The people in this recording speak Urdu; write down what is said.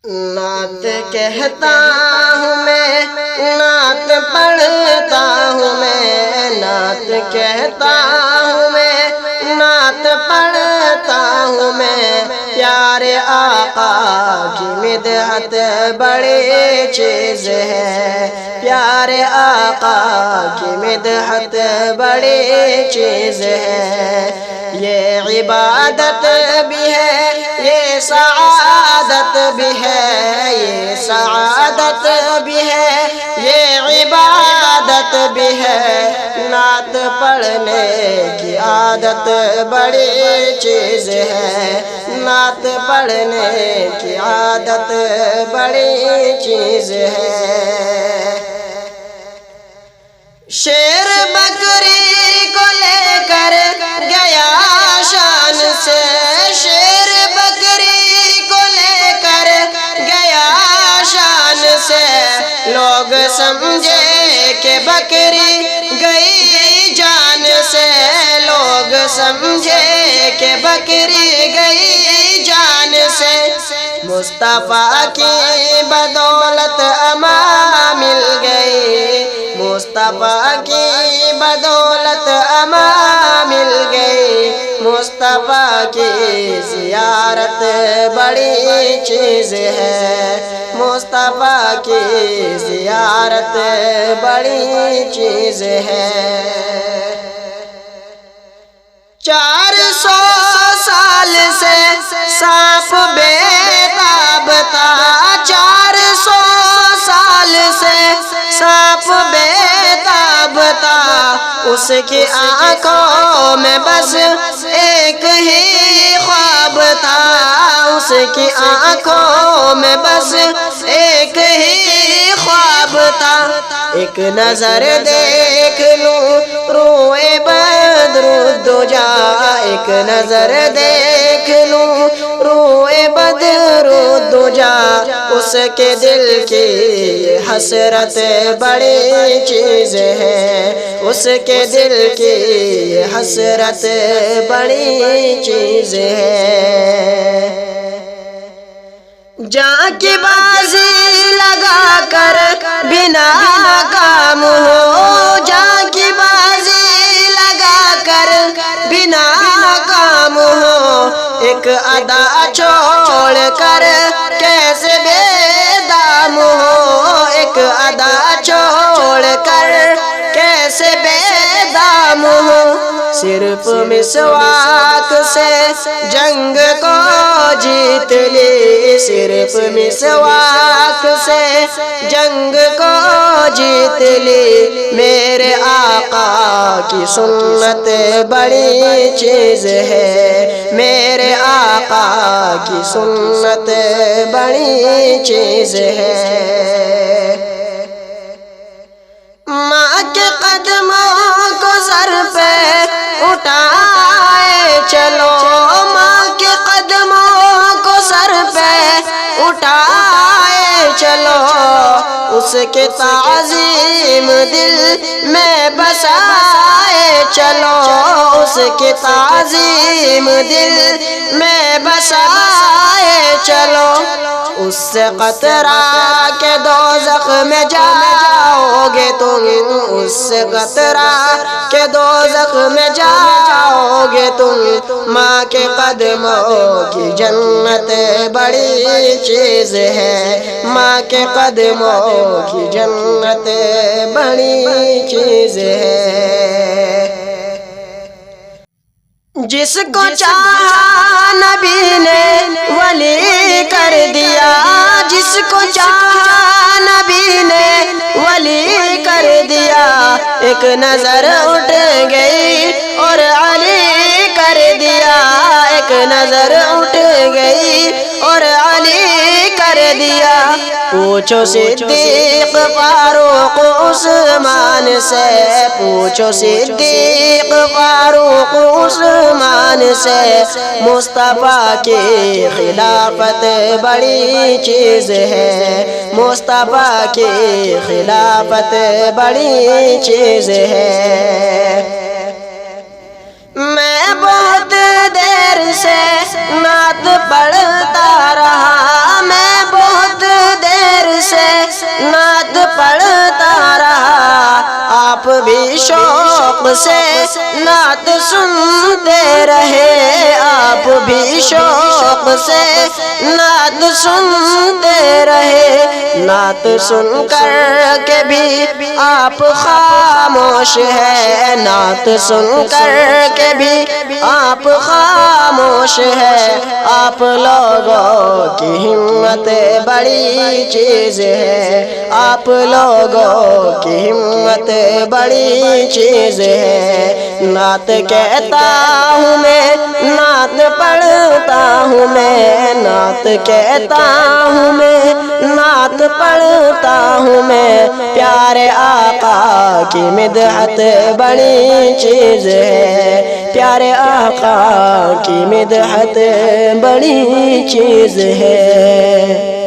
نعت کہتا ہوں میں، نعت پڑھتا ہوں میں، نعت کہتا ہوں میں، نعت پڑھتا ہوں میں، پیارے آقا کی مدحت بڑی چیز ہے، پیارے آقا کی مدحت بڑی چیز ہے، یہ عبادت بھی ہے، یہ سعادت بھی ہے، یہ سعادت بھی ہے، یہ عبادت بھی ہے، نعت پڑھنے کی عادت بڑی چیز ہے، نعت پڑھنے کی عادت بڑی چیز ہے۔ شیر بکری کو لے کر گیا شان سے، شیر بکری کو لے کر گیا شان سے، لوگ سمجھے کہ بکری گئی جان سے، لوگ سمجھے کہ بکری گئی جان سے، مصطفیٰ کی بدولت امان مل گئی، مصطفیٰ کی بدولت امان مل گئی، مصطفیٰ کی زیارت بڑی چیز ہے، مصطفیٰ کی زیارت بڑی چیز ہے۔ 400 سال سے سانپ بیتاب تھا، 400 سال سے سانپ بیتاب تھا، اس کی آنکھوں میں بس ایک ہی خواب تھا، اس کی آنکھوں میں بس ایک ہی خواب تھا، ایک نظر دیکھ لوں روئے بدر الدجا، ایک نظر دیکھ لوں روئے بدر الدجا، اس کے دل کی حسرت بڑی چیز ہے، اس کے دل کی حسرت بڑی چیز ہے۔ جاں کی بازی لگا کر بھی ناکام ہو، جاں کی بازی لگا کر بھی ناکام ہو، ایک ادا چھوڑ کر کیسے بے دام ہو، ایک ادا چھوڑ کر کیسے بے دام ہو، صرف مسواک سے جنگ کو جیت لی، صرف مسواک سے جنگ کو جیت لی، میرے آقا کی سنت بڑی چیز ہے، میرے آقا کی سنت بڑی چیز ہے۔ ماں کے قدموں کو سر پہ اٹھائے چلو، ماں کے قدموں کو سر پہ اٹھائے چلو، اس کے تعظیم دل میں بسائے چلو، اس کے تعظیم دل میں بسائے چلو، اس سے قطرہ کے دوزخ میں جاؤ گے تم، اس سے قطرہ کے دوزخ میں جاؤ گے تم، ماں کے قدموں کی جنت بڑی چیز ہے، ماں کے قدموں کی جنت بڑی چیز ہے۔ جس کو چاہا نبی نے ولی کر دیا، جس کو چاہا نبی نے ولی کر دیا، ایک نظر اٹھ گئی اور علی کر دیا، ایک نظر اٹھ گئی اور علی کر دیا، پوچھو صدیق فاروق عثمان سے، پوچھو صدیق فاروق عثمان سے، مصطفیٰ کی خلافت بڑی چیز ہے، مصطفیٰ کی خلافت بڑی چیز ہے۔ میں بہت دیر سے نعت پڑھتا رہا، میں بہت بھی شوق سے نعت سنتے رہے، آپ بھی شوق سے نعت سنتے رہے، نعت سن کر کے بھی آپ خاموش ہے، نعت سن کر کے بھی آپ خاموش ہے۔ آپ لوگوں کی ہمت بڑی چیز ہے، آپ لوگوں کی ہمت بڑی چیز ہے۔ نعت کہتا ہوں میں، نعت پڑھتا ہوں میں، نعت کہتا ہوں میں، نعت پڑھتا ہوں میں، پیارے آقا کی مدحت بڑی چیز ہے، پیارے آقا کی مدحت بڑی چیز ہے۔